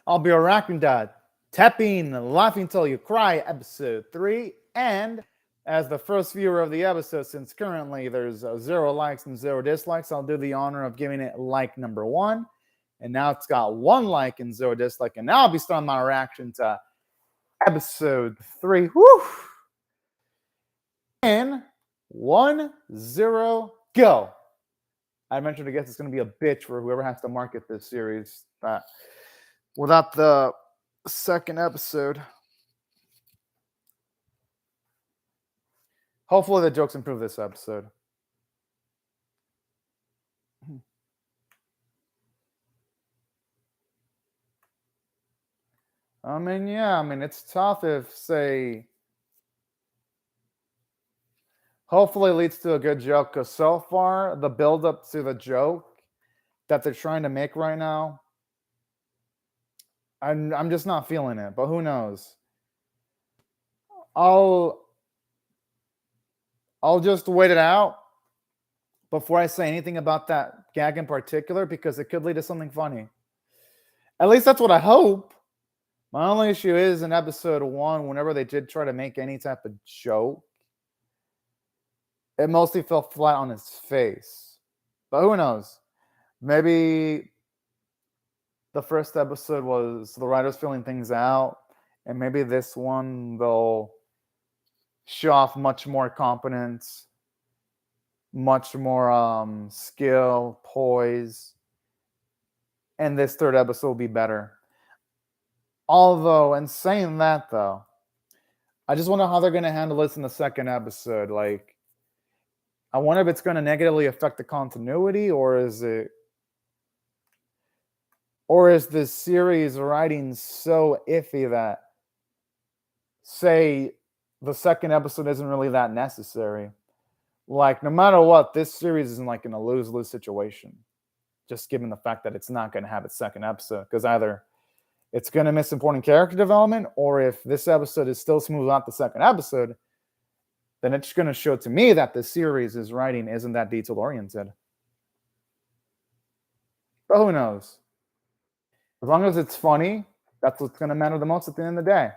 I'll be reacting to TEPPEN, Laughing Till You Cry, episode 3. And as the first viewer of the episode, since currently there's 0 likes and 0 dislikes, I'll do the honor of giving it like number 1. And now it's got 1 like and 0 dislike. And now I'll be starting my reaction to episode 3. Woo! In 1, 0, go. I venture to guess it's going to be a bitch for whoever has to market this series. Without the second episode. Hopefully the jokes improve this episode. It's tough if, say, hopefully it leads to a good joke, because so far, the build-up to the joke that they're trying to make right now, I'm just not feeling it, but who knows? I'll just wait it out before I say anything about that gag in particular, because it could lead to something funny. At least that's what I hope. My only issue is in episode 1, whenever they did try to make any type of joke, it mostly fell flat on his face. But who knows? Maybe the first episode was the writers feeling things out, and maybe this one they'll show off much more competence, much more skill, poise, and this third episode will be better. Although, in saying that, though, I just wonder how they're going to handle this in the second episode. Like, I wonder if it's going to negatively affect the continuity, or is the series writing so iffy that, say, the second episode isn't really that necessary? Like, no matter what, this series isn't like in a lose-lose situation, just given the fact that it's not going to have its second episode, because either it's going to miss important character development, or if this episode is still smooth out the second episode, then it's going to show to me that the series' writing isn't that detail-oriented. But who knows? As long as it's funny, that's what's going to matter the most at the end of the day.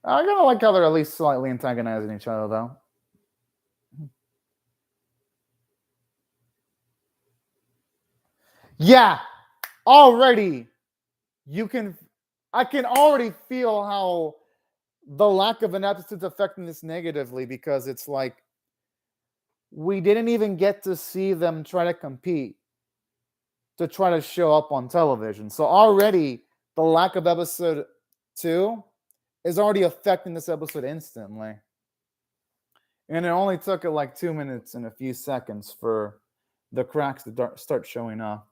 I kind of like how they're at least slightly antagonizing each other, though. Yeah, already I can already feel how the lack of an episode's affecting this negatively, because it's like we didn't even get to see them try to compete to try to show up on television. So already the lack of episode 2 is already affecting this episode instantly. And it only took it like 2 minutes and a few seconds for the cracks to start showing up.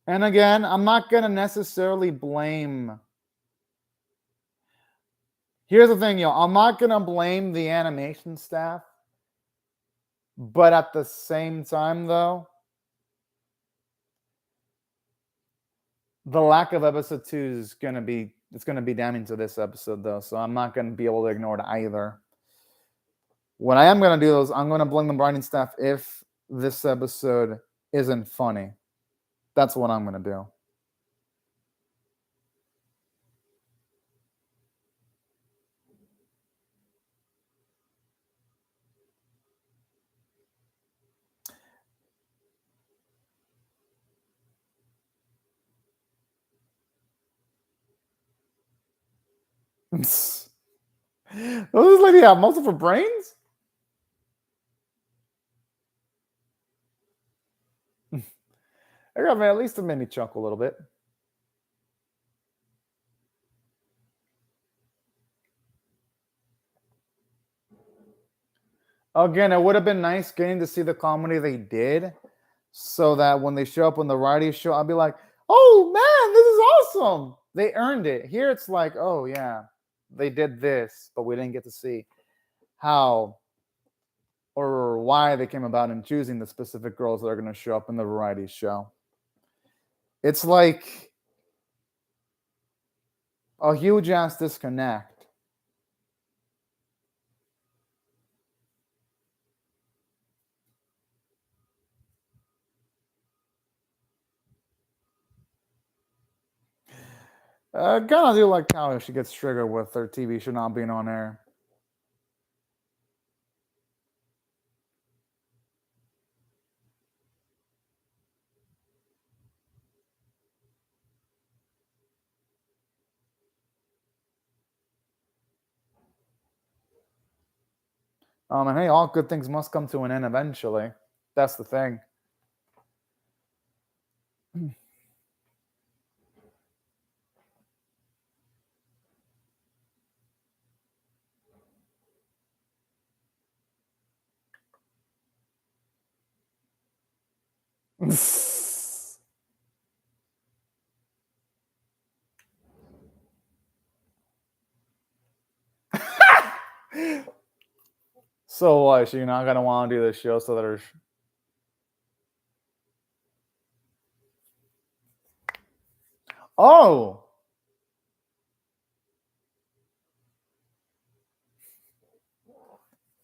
And again, I'm not going to necessarily blame. Here's the thing, yo. I'm not going to blame the animation staff. But at the same time, though, the lack of episode 2 is going to be damning to this episode, though. So I'm not going to be able to ignore it either. What I am going to do is I'm going to blame the writing staff if this episode isn't funny. That's what I'm going to do. Those lady have multiple brains? I got, man, at least it made me chuckle a little bit. Again, it would have been nice getting to see the comedy they did, so that when they show up on the variety show, I'll be like, oh man, this is awesome. They earned it. Here it's like, oh yeah, they did this, but we didn't get to see how or why they came about in choosing the specific girls that are going to show up in the variety show. It's like a huge ass disconnect. I kind of do like how she gets triggered with her TV show not being on air. And hey, all good things must come to an end eventually. That's the thing. So what? So you're not gonna want to do this show so that there's. Oh.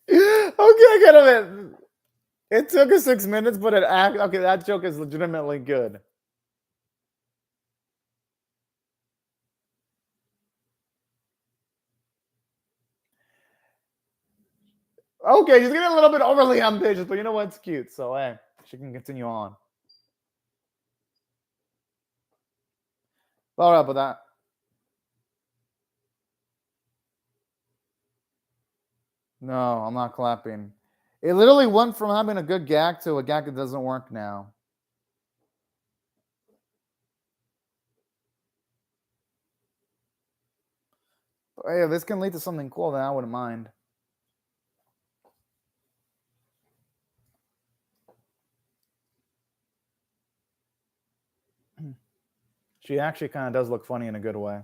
Okay, I got it. It took us 6 minutes, but okay. That joke is legitimately good. Okay, she's getting a little bit overly ambitious, but you know what? It's cute. So hey, she can continue on. All right, but that. No, I'm not clapping. It literally went from having a good gag to a gag that doesn't work now. But hey, if this can lead to something cool, then I wouldn't mind. She actually kind of does look funny in a good way.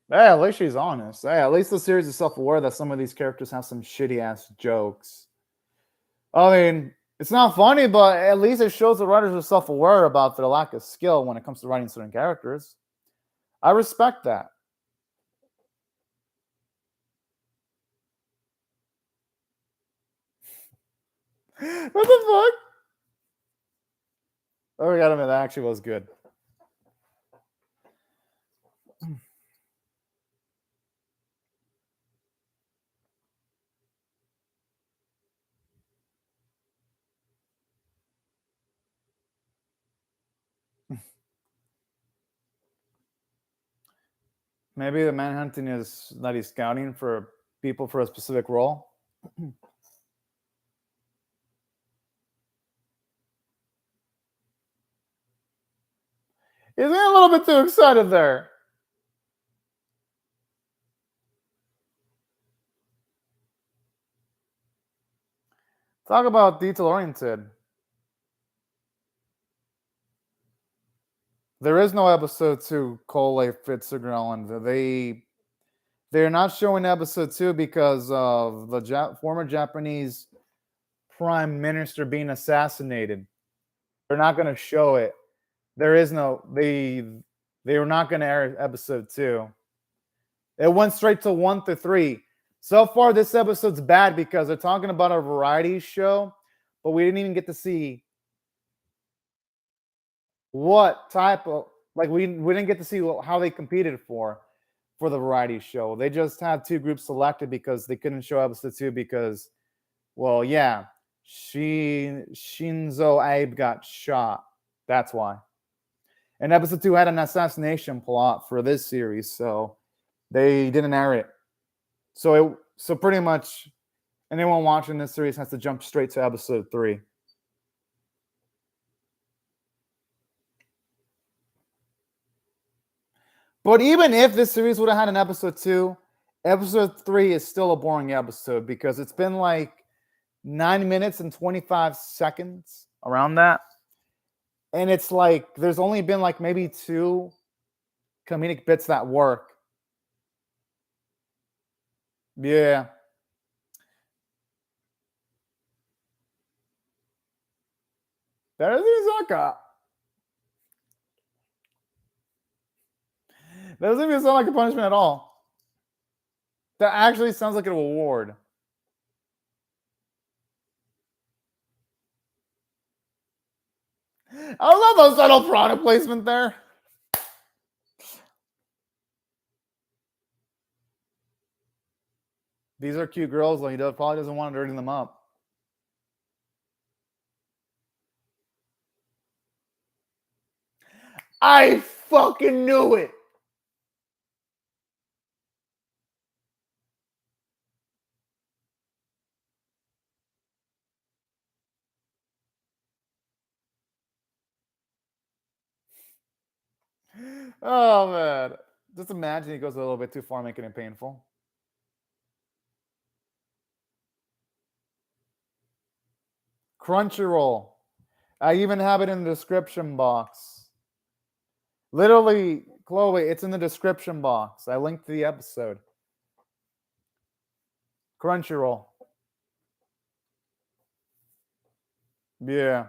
Hey, at least she's honest. Hey, at least the series is self-aware that some of these characters have some shitty ass jokes. I mean, it's not funny, but at least it shows the writers are self-aware about their lack of skill when it comes to writing certain characters. I respect that. What the fuck? Oh, I gotta admit, that actually was good. Maybe the manhunting is that he's scouting for people for a specific role. He's getting a little bit too excited there. Talk about detail oriented. There is no episode 2, Cole Fitzgerald. They're not showing episode 2 because of the former Japanese prime minister being assassinated. They're not going to show it. There is no they were not going to air episode 2. It went straight to 1 to 3. So far, this episode's bad because they're talking about a variety show, but we didn't even get to see what type of we didn't get to see how they competed for the variety show. They just had 2 groups selected because they couldn't show episode 2 because, well, yeah, Shinzo Abe got shot. That's why. And episode 2 had an assassination plot for this series, so they didn't air it. So pretty much anyone watching this series has to jump straight to episode 3. But even if this series would have had an episode 2, episode 3 is still a boring episode because it's been like 9 minutes and 25 seconds around that. And it's like there's only been like maybe 2 comedic bits that work. Yeah. That doesn't sound that doesn't even sound like a punishment at all. That actually sounds like a reward. I love those subtle product placement there. These are cute girls, though. He probably doesn't want to dirty them up. I fucking knew it. Oh man. Just imagine he goes a little bit too far, making it painful. Crunchyroll. I even have it in the description box. Literally, Chloe, it's in the description box. I linked to the episode. Crunchyroll. Yeah.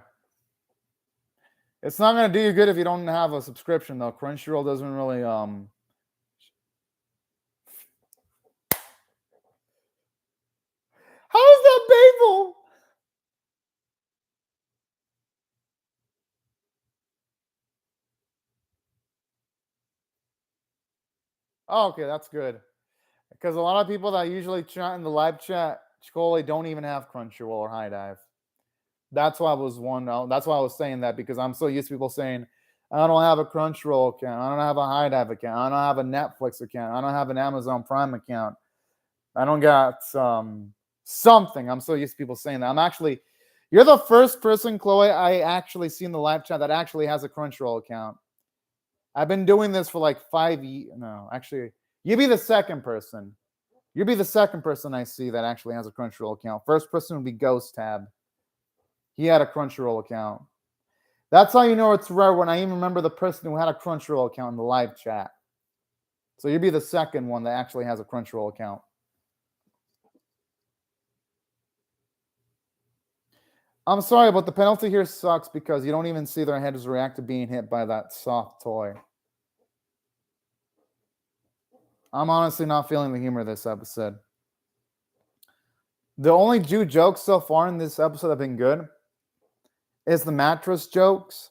It's not gonna do you good if you don't have a subscription though. Crunchyroll doesn't really How is that painful? Oh, okay, that's good. Because a lot of people that usually chat in the live chat, Chikole, don't even have Crunchyroll or High Dive. That's why I was that's why I was saying that, because I'm so used to people saying, I don't have a Crunchyroll account, I don't have a High Dive account, I don't have a Netflix account, I don't have an Amazon Prime account, I don't got something. I'm so used to people saying that. You're the first person, Chloe, I actually see in the live chat that actually has a Crunchyroll account. I've been doing this for like 5 years. No, actually, you'd be the second person. You'd be the second person I see that actually has a Crunchyroll account. First person would be Ghost Tab. He had a Crunchyroll account. That's how you know it's rare, when I even remember the person who had a Crunchyroll account in the live chat. So you'd be the second one that actually has a Crunchyroll account. I'm sorry, but the penalty here sucks because you don't even see their heads react to being hit by that soft toy. I'm honestly not feeling the humor of this episode. The only Jew jokes so far in this episode have been good is the mattress jokes.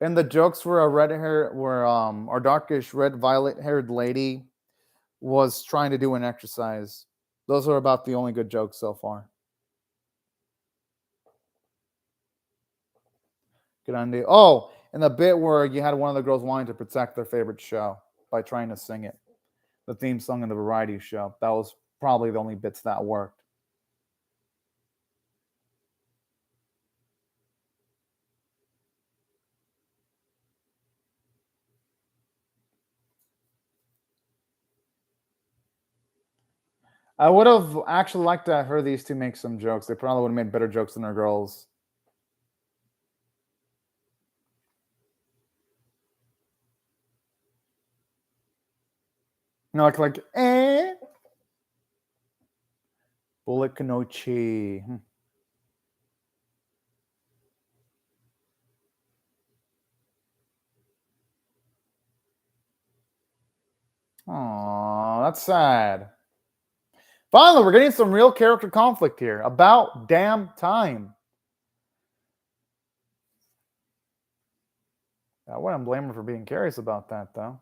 And the jokes where our darkish red violet haired lady was trying to do an exercise. Those are about the only good jokes so far. Good idea. Oh, and the bit where you had one of the girls wanting to protect their favorite show by trying to sing it. The theme song in the variety show. That was probably the only bits that worked. I would have actually liked to have heard these two make some jokes. They probably would have made better jokes than our girls. You know, like Bullet Kanochi. Aw, that's sad. Finally, we're getting some real character conflict here. About damn time. I wouldn't blame her for being curious about that, though.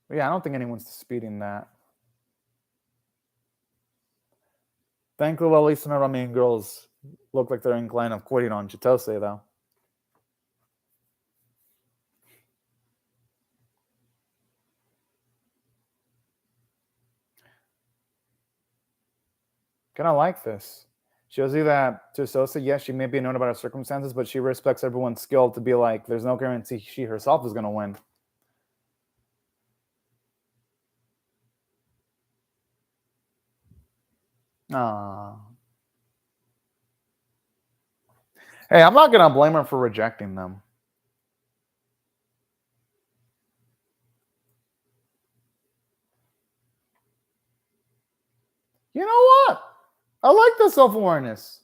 But yeah, I don't think anyone's disputing that. Thankfully, at least none of our main girls look like they're inclined of quitting on Chitose, though. Kind of like this. Shows you that Chitose, yes, she may be known about her circumstances, but she respects everyone's skill to be like, there's no guarantee she herself is going to win. Aww. Hey, I'm not going to blame her for rejecting them. You know what? I like the self-awareness.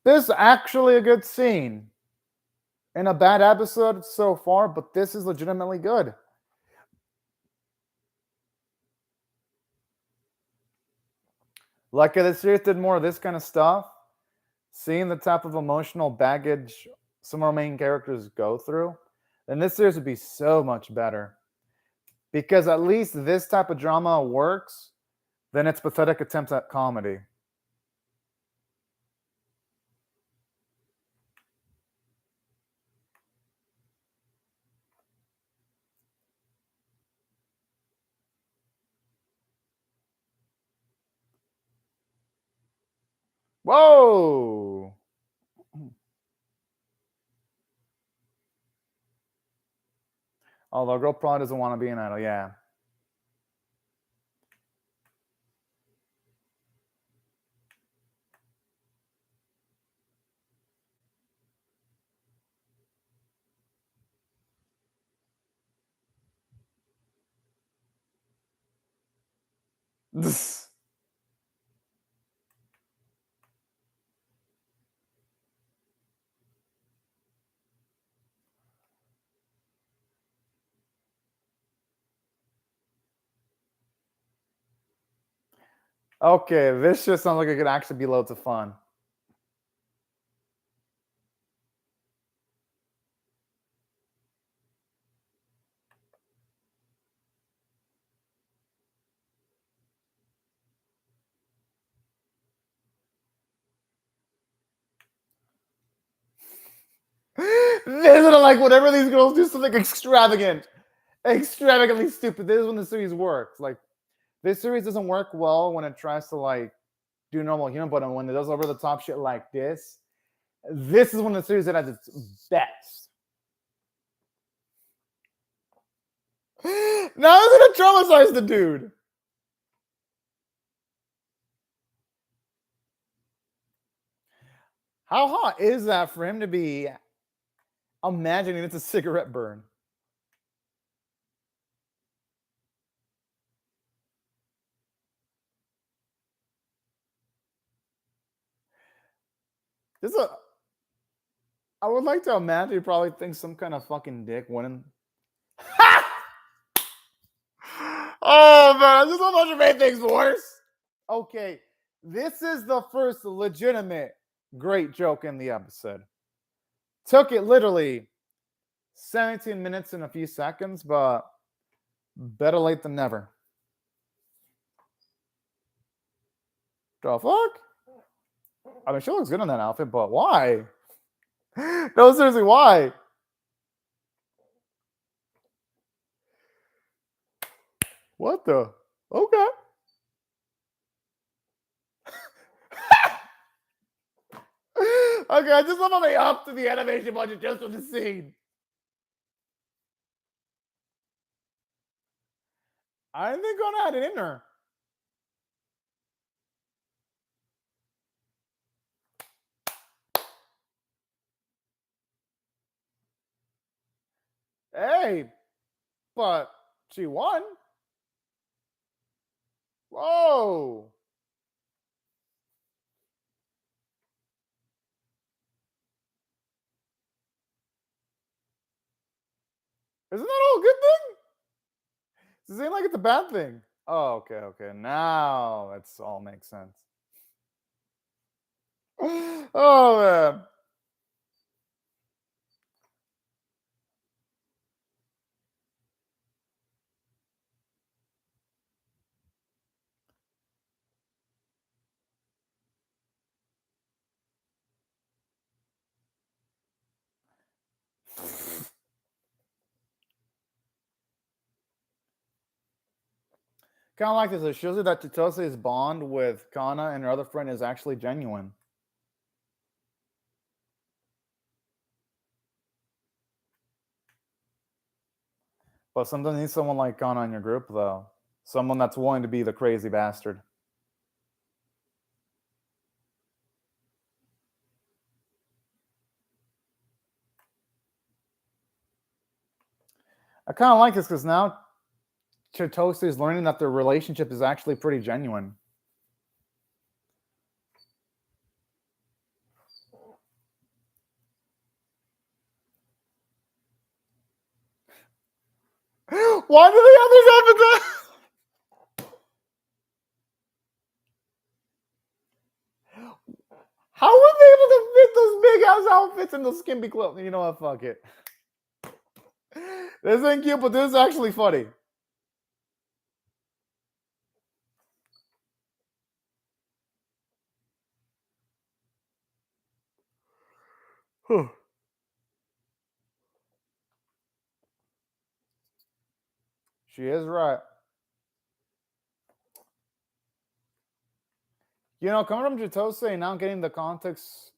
This is actually a good scene. In a bad episode so far, but this is legitimately good. Like if the series did more of this kind of stuff, seeing the type of emotional baggage some of our main characters go through, then this series would be so much better. Because at least this type of drama works than its pathetic attempts at comedy. Whoa! Oh, the girl probably doesn't want to be an idol, yeah. Okay, this just sounds like it could actually be loads of fun. This is like whenever these girls do something extravagantly stupid. This is when the series works. Like this series doesn't work well when it tries to like do normal humor, but when it does over the top shit like this is when the series is at its best. Now it's gonna traumatize the dude. How hot is that for him to be imagining it's a cigarette burn? This is a. I would like to imagine he probably thinks some kind of fucking dick winning. Oh man, this is how much it made things worse. Okay, this is the first legitimate great joke in the episode. Took it literally 17 minutes and a few seconds, but better late than never. The fuck? I mean, she looks good in that outfit, but why? No, seriously, why? What the? Okay. Okay, I just love how they upped the animation budget just for the scene. I didn't think Gonna had it in her. Hey, but she won. Whoa. Isn't that all a good thing? Does it seem like it's a bad thing? Oh, okay, okay. Now it's all makes sense. Oh man. Kind of like this. It shows you that Chitose's bond with Kana and her other friend is actually genuine. But sometimes you need someone like Kana in your group, though. Someone that's willing to be the crazy bastard. I kind of like this because now Chitose is learning that their relationship is actually pretty genuine. Why do the others have it? How were they able to fit those big ass outfits in those skimpy clothes? You know what? Fuck it. This ain't cute, but this is actually funny. She is right. You know, coming from Chitose and now getting the context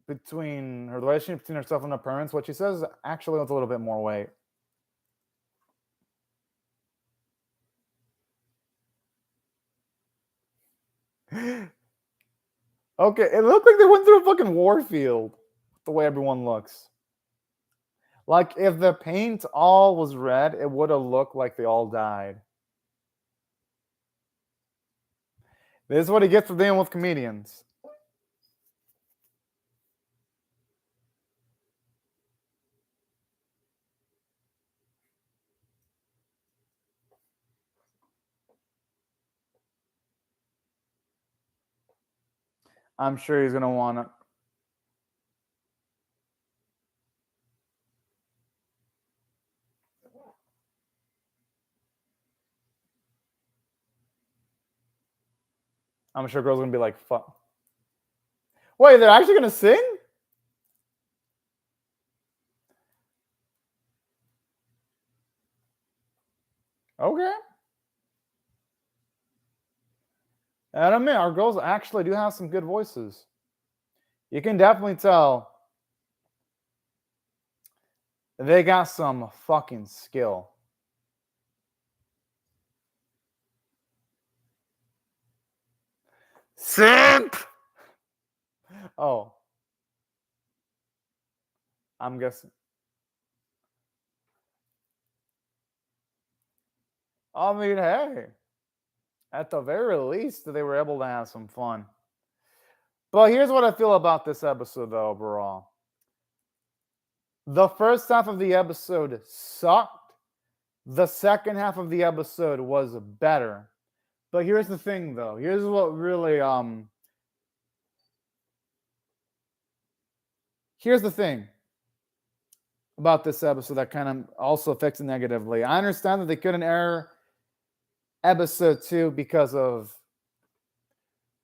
between her relationship between herself and her parents, what she says actually has a little bit more weight. Okay, it looked like they went through a fucking war field. The way everyone looks. Like if the paint all was red, it would have looked like they all died. This is what he gets for dealing with comedians. I'm sure he's gonna want it. I'm sure girls are gonna be like, "Fuck." Wait, they're actually gonna sing? Okay. And I mean, our girls actually do have some good voices. You can definitely tell they got some fucking skill. Simp! Oh, I'm guessing. I mean, hey, at the very least, they were able to have some fun. But here's what I feel about this episode, though, overall. The first half of the episode sucked. The second half of the episode was better. But here's the thing, though. Here's what really here's the thing about this episode that kind of also affects it negatively. I understand that they couldn't air episode 2 because of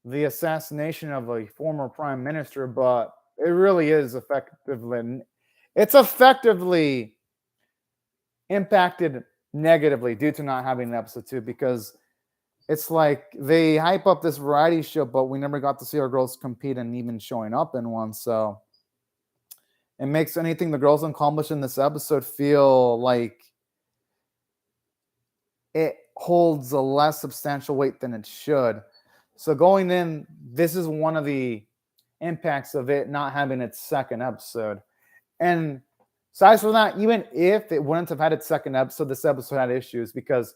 the assassination of a former prime minister, but it really is effectively impacted negatively due to not having an episode 2, because it's like they hype up this variety show, but we never got to see our girls compete and even showing up in one. So it makes anything the girls accomplish in this episode feel like it holds a less substantial weight than it should. So going in, this is one of the impacts of it not having its second episode. And aside from that, even if it wouldn't have had its second episode, this episode had issues because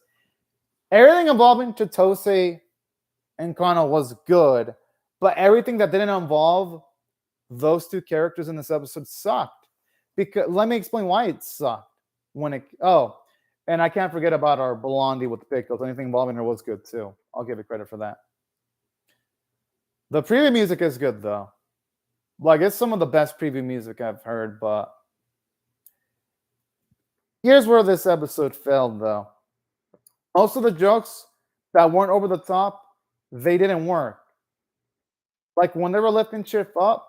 everything involving Chitose and Kana was good, but everything that didn't involve those two characters in this episode sucked. Because let me explain why it sucked. And I can't forget about our Blondie with the pickles. Anything involving her was good too. I'll give it credit for that. The preview music is good though. Like it's some of the best preview music I've heard, but here's where this episode failed though. Most of the jokes that weren't over the top, they didn't work. Like when they were lifting Chip up,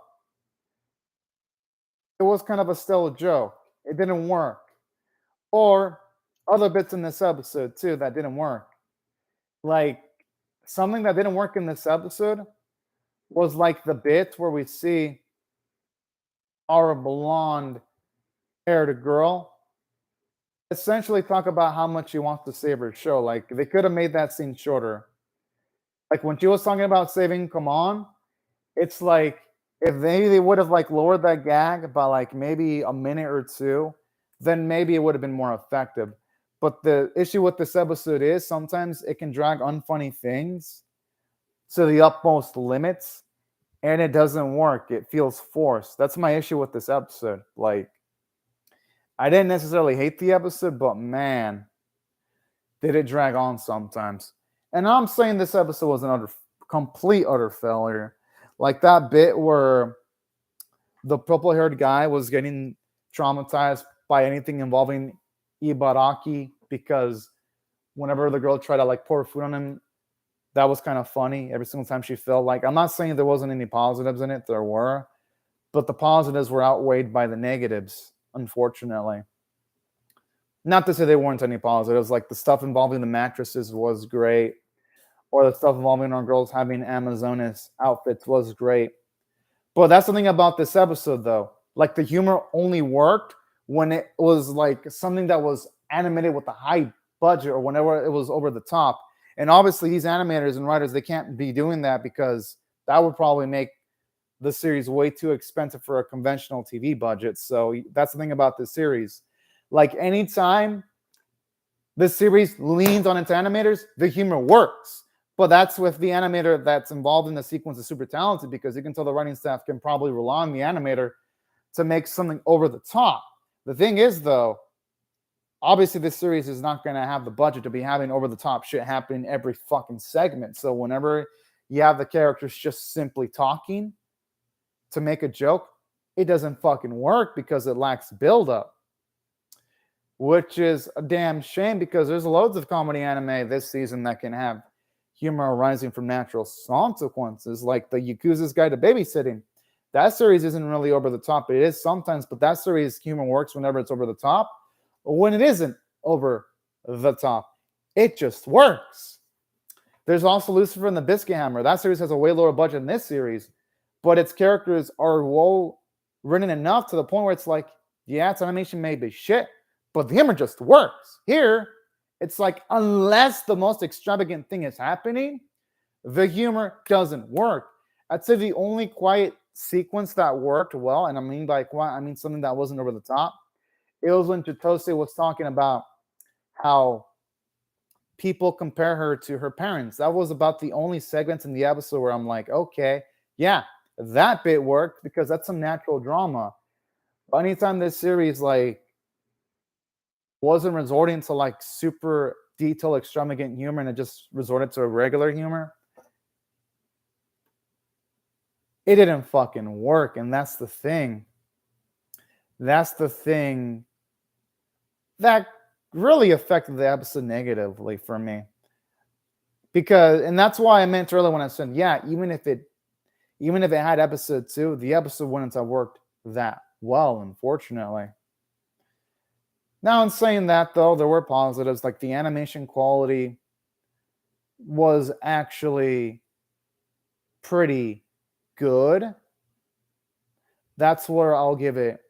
it was kind of a still joke. It didn't work. Or other bits in this episode too that didn't work. Like something that didn't work in this episode was like the bit where we see our blonde haired girl essentially talk about how much she wants to save her show. Like they could have made that scene shorter. Like when she was talking about saving Come On, it's like if they would have like lowered that gag by like maybe a minute or two, then maybe it would have been more effective. But the issue with this episode is sometimes it can drag unfunny things to the utmost limits, and it doesn't work. It feels forced. That's my issue with this episode. Like, I didn't necessarily hate the episode, but man, did it drag on sometimes. And I'm saying this episode was an complete utter failure. Like that bit where the purple-haired guy was getting traumatized by anything involving Ibaraki because whenever the girl tried to like pour food on him, that was kind of funny every single time she felt like. I'm not saying there wasn't any positives in it, there were, but the positives were outweighed by the negatives, unfortunately. Not to say there weren't any positives, like the stuff involving the mattresses was great, or the stuff involving our girls having Amazonas outfits was great. But that's the thing about this episode, though. Like the humor only worked when it was like something that was animated with a high budget or whenever it was over the top. And obviously, these animators and writers, they can't be doing that because that would probably make the series way too expensive for a conventional TV budget. So that's the thing about this series. Like anytime this series leans on its animators, the humor works. But that's with the animator that's involved in the sequence is super talented because you can tell the writing staff can probably rely on the animator to make something over the top. The thing is, though, obviously this series is not going to have the budget to be having over the top shit happening every fucking segment. So whenever you have the characters just simply talking to make a joke, it doesn't fucking work because it lacks build-up. Which is a damn shame because there's loads of comedy anime this season that can have humor arising from natural consequences, like the Yakuza's Guide to Babysitting. That series isn't really over the top. It is sometimes, but that series humor works whenever it's over the top. When it isn't over the top, it just works. There's also Lucifer and the Biscuit Hammer. That series has a way lower budget than this series, but its characters are well written enough to the point where it's like, yeah, its animation may be shit, but the humor just works. Here, it's like, unless the most extravagant thing is happening, the humor doesn't work. I'd say the only quiet sequence that worked well, and I mean by quiet, I mean something that wasn't over the top, it was when Chitose was talking about how people compare her to her parents. That was about the only segments in the episode where I'm like, okay, yeah, that bit worked because that's some natural drama. But anytime this series like wasn't resorting to like super detailed, extravagant humor and it just resorted to a regular humor, it didn't fucking work. And that's the thing. That's the thing that really affected the episode negatively for me. Because, and that's why I meant earlier when I said, yeah, even if it had episode 2, the episode wouldn't have worked that well, unfortunately. Now, in saying that, though, there were positives, like the animation quality was actually pretty good. That's where I'll give it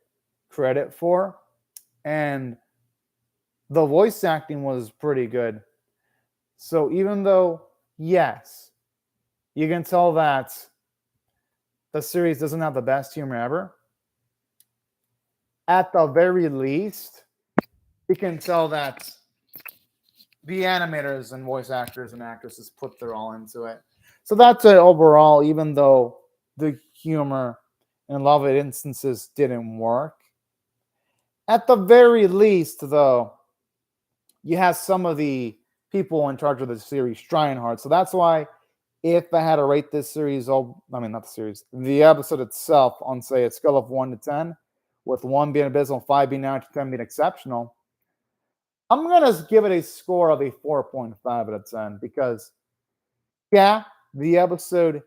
credit for. And the voice acting was pretty good. So even though, yes, you can tell that the series doesn't have the best humor ever, at the very least, you can tell that the animators and voice actors and actresses put their all into it. So that's it overall, even though the humor in a lot of instances didn't work. At the very least, though, you have some of the people in charge of the series trying hard. So that's why if I had to rate this series, not the series, the episode itself on, say, a scale of 1 to 10, with 1 being abysmal, 5 being average, 10 being exceptional, I'm going to give it a score of a 4.5 out of 10 because, yeah, the episode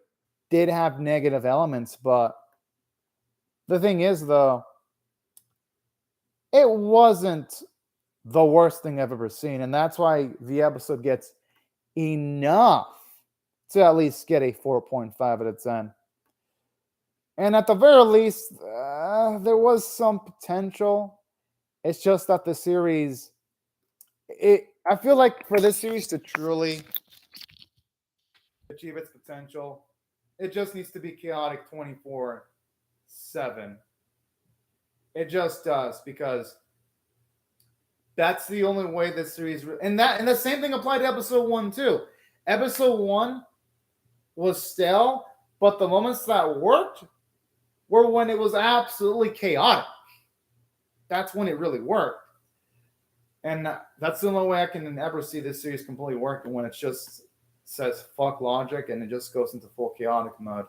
did have negative elements, but the thing is, though, it wasn't the worst thing I've ever seen, and that's why the episode gets enough to at least get a 4.5 out of 10. And at the very least, there was some potential. It's just that the series, I feel like for this series to truly achieve its potential, it just needs to be chaotic 24/7. It just does, because That's the only way this series, and the same thing applied to episode 1 too. Episode 1 was stale, but the moments that worked were when it was absolutely chaotic. That's when it really worked. And that's the only way I can ever see this series completely working, when it just says fuck logic and it just goes into full chaotic mode.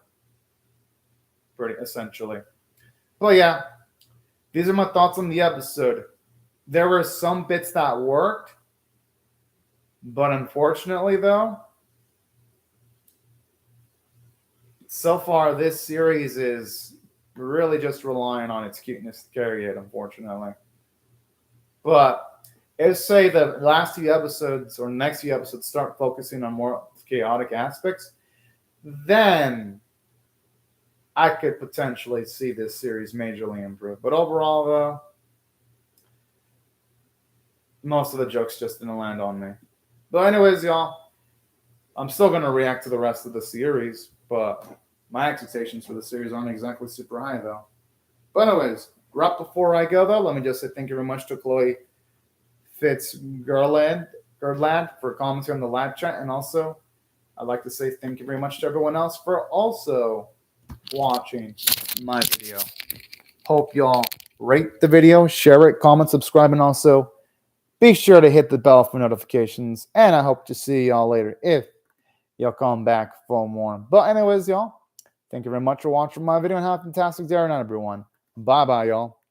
Pretty essentially. But yeah, these are my thoughts on the episode. There were some bits that worked, but unfortunately, though, so far this series is really just relying on its cuteness to carry it, unfortunately. But if, say, the last few episodes or next few episodes start focusing on more chaotic aspects, then I could potentially see this series majorly improve. But overall, though, most of the jokes just didn't land on me. But anyways, y'all, I'm still going to react to the rest of the series, but my expectations for the series aren't exactly super high, though. But anyways, right before I go, though, let me just say thank you very much to Chloe Fitzgerald for commenting on the live chat. And also, I'd like to say thank you very much to everyone else for also watching my video. Hope y'all rate the video, share it, comment, subscribe, and also be sure to hit the bell for notifications. And I hope to see y'all later if y'all come back for more. But anyways, y'all, thank you very much for watching my video and have a fantastic day, everyone. Bye-bye, y'all.